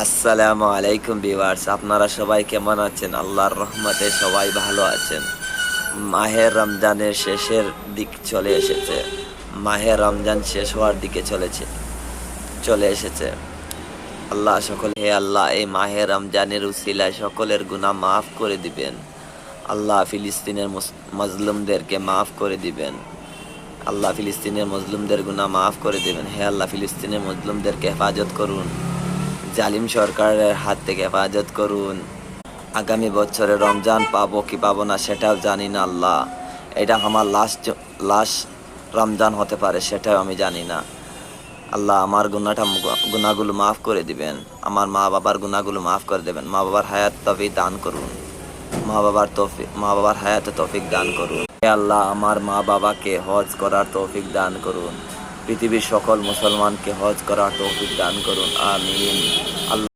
আসসালামু আলাইকুম ভিউয়ার্স, আপনারা সবাই কেমন আছেন? আল্লাহর রহমতে সবাই ভালো আছেন। মাহে রমজানের শেষের দিক চলে এসেছে। মাহে রমজান শেষ হওয়ার দিকে চলে এসেছে। হে আল্লাহ, এই মাহে রমজানের উসিলায় সকলের গুনাহ মাফ করে দিবেন। আল্লাহ ফিলিস্তিনের মজলুমদেরকে মাফ করে দিবেন। আল্লাহ ফিলিস্তিনের মজলুমদের গুনাহ মাফ করে দিবেন। হে আল্লাহ, ফিলিস্তিনের মজলুমদেরকে হেফাজত করুন, জালিম সরকারের হাত থেকে হেফাজত করুন। আগামী বছরে রমজান পাবো কি পাবো না সেটাও জানি না আল্লাহ। এটা আমার লাস্ট রমজান হতে পারে, সেটাও আমি জানি না আল্লাহ। আমার গুনাহগুলো মাফ করে দিবেন। আমার মা বাবার গুনাহগুলো মাফ করে দেবেন। মা বাবার হায়াত তৌফিক দান করুন। মা বাবার হায়াতে তৌফিক দান করুন। হে আল্লাহ, আমার মা বাবাকে হজ করার তৌফিক দান করুন। পৃথিবীর সকল মুসলমানকে হজ করার তৌফিক দান করুন। আমিন। আল্লাহ।